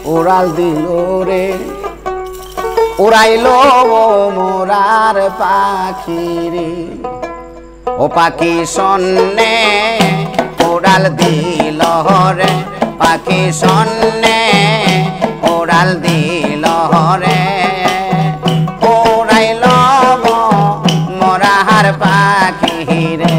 উড়াল দিল রে উড়াইলো মোরার পাখি রে ও পাখি শোনে উড়াল দিল রে পাখি শোনে উড়াল দিল রে উড়াইলো মোরার পাখি রে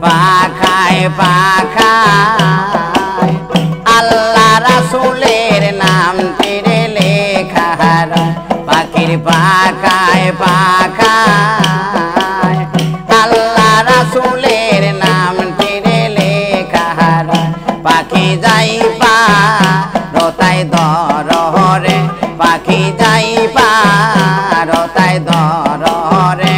পাখায় পাখায় আল্লাহ রাসূলের নাম তীরে লেখা পাখির পাখায় পাখায় আল্লাহ রাসূলের নাম তীরে লেখা পাখি যাই পারতায় দররে পাখি যাই পারতায় দররে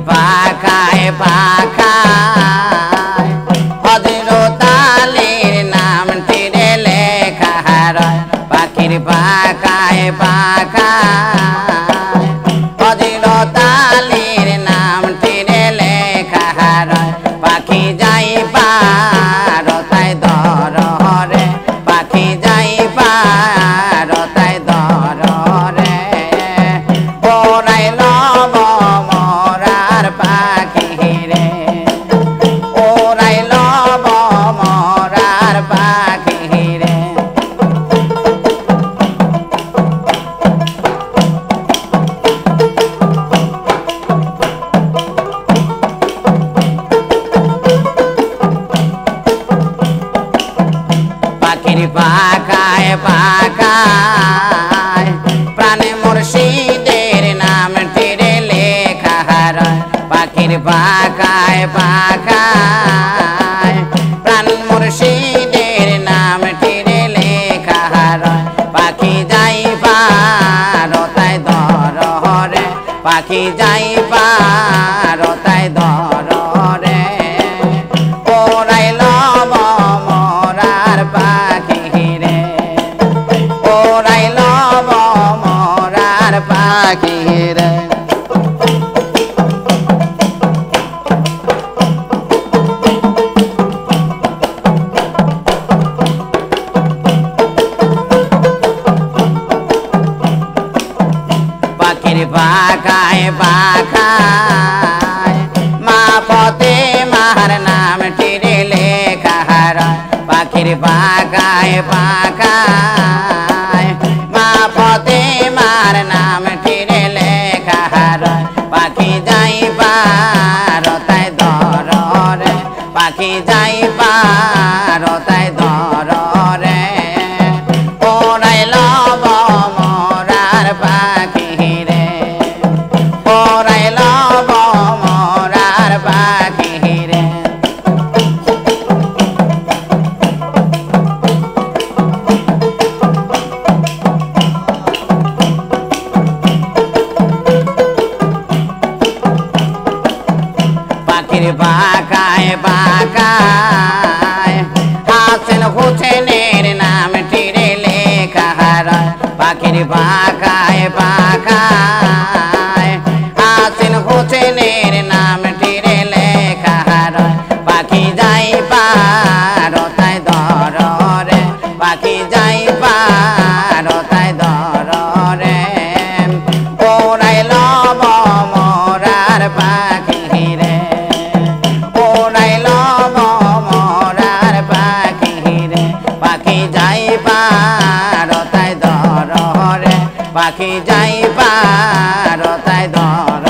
পাখায় পাখায় হযরতালির নাম তীরে লেখা পাখির পাখায় পাখায় হযরতালির নাম তীরে লেখা পাখি যাই পারতায় দররে পাখি যাই পারতায় দররে ওরাইল পাখি রে ওরাইল মোরার পাখি রে পাখির পাখায় পাখায় প্রাণে মুর্শিদের নাম তীরে লেখা পাখির পাখায় পাখায় প্রাণ মুর্শিদের নাম তীরে লেখা পাখি যাই পারতায় দররে পাখি যাই পারতায় দররে ওরাইল মোরার পাখি রে ওরাইল মোরার পাখি রে পাখির পাখায় পাখায় মা ফাতেমার নাম তীরে লেখা পাখির পাখায় পাখায় মা ফাতেমার নাম তীরে লেখা পাখি যাই পারতায় দররে পাখি যাই পারতায় দররে ওরাইল মোরার পাখি রে ওরাইল মোরার পাখি রে পাখির পাখায় পাখায় হাসান হোসেনের নাম তীরে লেখা পাখির পাখায় পাখায় হাসান হোসেনের নাম তীরে লেখা পাখি যাই পারতায় দররে পাখি যাই পারতায় দররে ওরাইল মোরার পাখি রে ওরাইল মোরার পাখি রে পাখি যাই পারতায় দররে পাখি যাই পারতায় দররে